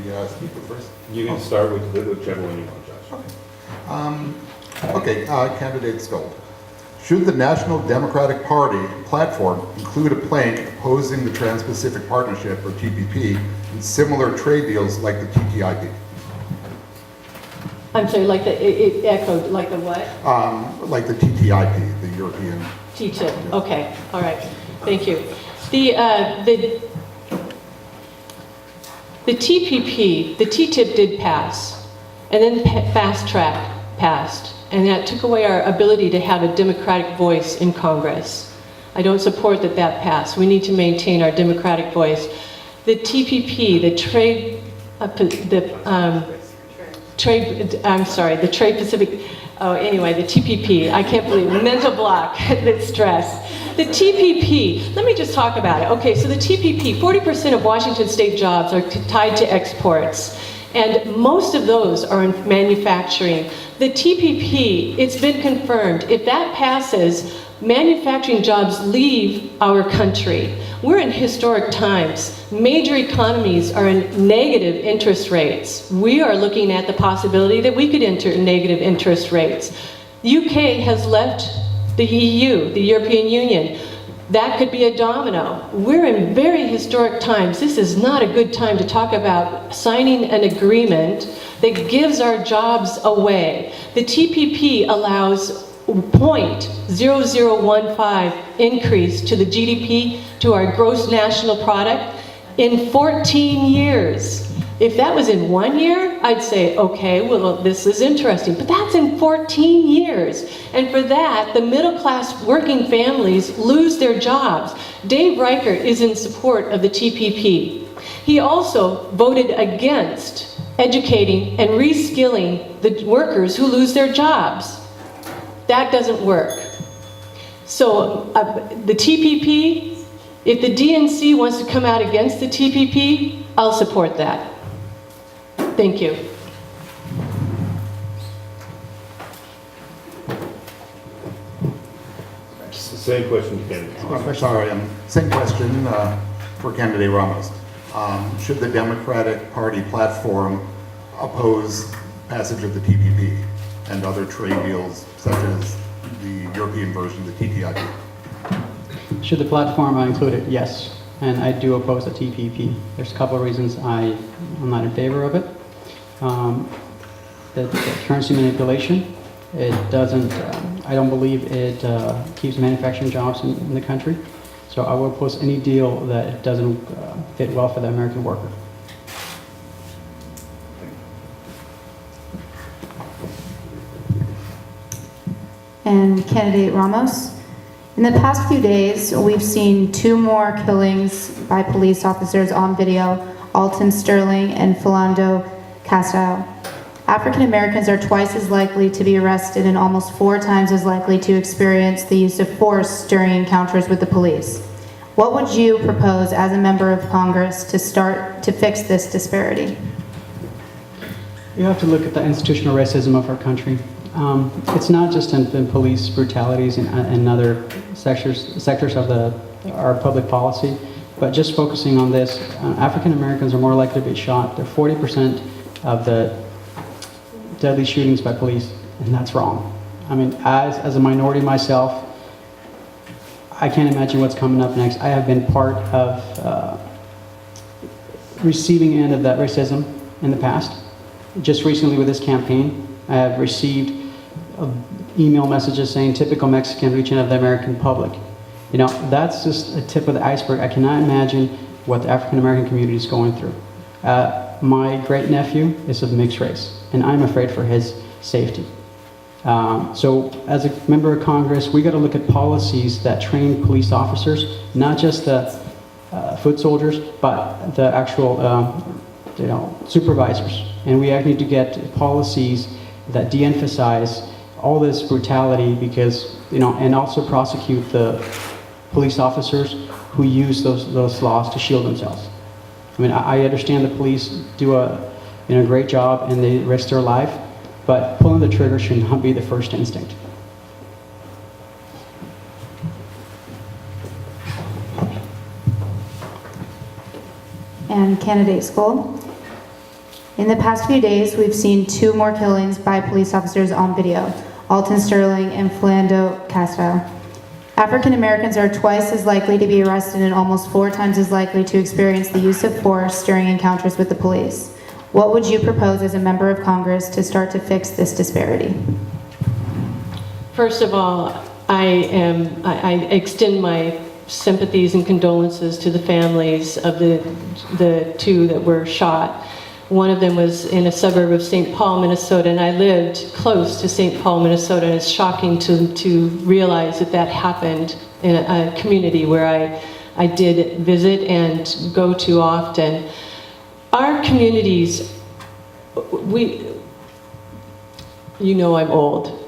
the speaker first? You can start with whichever one you want, Josh. Okay, candidate Skold. Should the National Democratic Party platform include a plank opposing the Trans-Pacific Partnership, or TPP, and similar trade deals like the TTIP? I'm sorry, like it echoed, like the what? Like the TTIP, the European. TTIP, okay, all right, thank you. The TPP, the TTIP did pass, and then fast track passed, and that took away our ability to have a democratic voice in Congress. I don't support that passed. We need to maintain our democratic voice. The TPP, the Trade Pacific, anyway, the TPP, I can't believe, mental block, that stress. The TPP, let me just talk about it. Okay, so the TPP, 40% of Washington state jobs are tied to exports, and most of those are in manufacturing. The TPP, it's been confirmed, if that passes, manufacturing jobs leave our country. We're in historic times. Major economies are in negative interest rates. We are looking at the possibility that we could enter negative interest rates. UK has left the EU, the European Union. That could be a domino. We're in very historic times. This is not a good time to talk about signing an agreement that gives our jobs away. The TPP allows 0.0015 increase to the GDP, to our gross national product, in 14 years. If that was in 1 year, I'd say, okay, well, this is interesting, but that's in 14 years. And for that, the middle class working families lose their jobs. Dave Reichert is in support of the TPP. He also voted against educating and reskilling the workers who lose their jobs. That doesn't work. So the TPP, if the DNC wants to come out against the TPP, I'll support that. Thank you. Same question to Kennedy. Sorry, same question for candidate Ramos. Should the Democratic Party platform oppose passage of the TPP and other trade deals such as the European version of the TTIP? Should the platform include it? Yes. And I do oppose the TPP. There's a couple of reasons I'm not in favor of it. The currency manipulation, it doesn't, I don't believe it keeps manufacturing jobs in the country. So I will oppose any deal that doesn't fit well for the American worker. And candidate Ramos. In the past few days, we've seen 2 more killings by police officers on video, Alton Sterling and Philando Castile. African Americans are twice as likely to be arrested and almost 4 times as likely to experience the use of force during encounters with the police. What would you propose as a member of Congress to start to fix this disparity? You have to look at the institutional racism of our country. It's not just in police brutalities and other sectors of our public policy, but just focusing on this, African Americans are more likely to be shot. They're 40% of the deadly shootings by police, and that's wrong. I mean, as a minority myself, I can't imagine what's coming up next. I have been part of receiving end of that racism in the past. Just recently with this campaign, I have received email messages saying typical Mexican reaching of the American public. You know, that's just a tip of the iceberg. I cannot imagine what the African American community is going through. My great nephew is of mixed race, and I'm afraid for his safety. So as a member of Congress, we got to look at policies that train police officers, not just the foot soldiers, but the actual supervisors. And we actually need to get policies that de-emphasize all this brutality, because and also prosecute the police officers who use those laws to shield themselves. I mean, I understand the police do a great job and they risk their life, but pulling the trigger should not be the first instinct. And candidate Skold. In the past few days, we've seen 2 more killings by police officers on video, Alton Sterling and Philando, Castile. African Americans are twice as likely to be arrested and almost 4 times as likely to experience the use of force during encounters with the police. What would you propose as a member of Congress to start to fix this disparity? First of all, I extend my sympathies and condolences to the families of the 2 that were shot. One of them was in a suburb of St. Paul, Minnesota, and I lived close to St. Paul, Minnesota, and it's shocking to realize that that happened in a community where I did visit and go to often. Our communities, you know I'm old.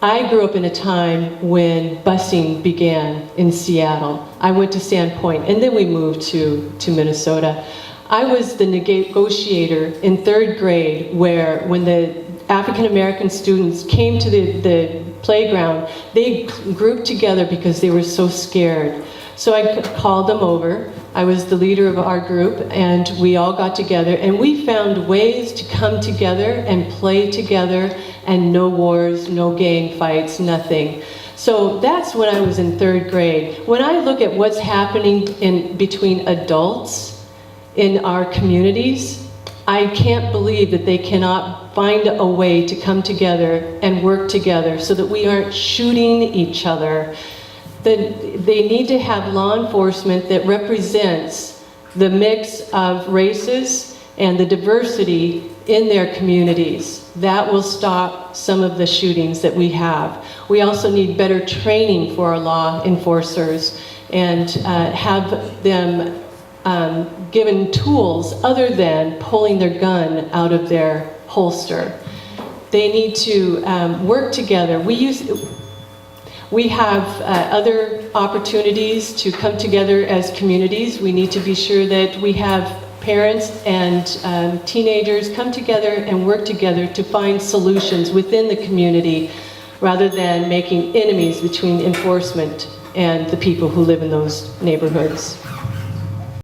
I grew up in a time when busing began in Seattle. I went to Sandpoint, and then we moved to Minnesota. I was the negotiator in 3rd grade where when the African American students came to the playground, they grouped together because they were so scared. So I called them over. I was the leader of our group, and we all got together, and we found ways to come together and play together, and no wars, no gang fights, nothing. So that's when I was in 3rd grade. When I look at what's happening between adults in our communities, I can't believe that they cannot find a way to come together and work together so that we aren't shooting each other. They need to have law enforcement that represents the mix of races and the diversity in their communities. That will stop some of the shootings that we have. We also need better training for our law enforcers and have them given tools other than pulling their gun out of their holster. They need to work together. We have other opportunities to come together as communities. We need to be sure that we have parents and teenagers come together and work together to find solutions within the community rather than making enemies between enforcement and the people who live in those neighborhoods.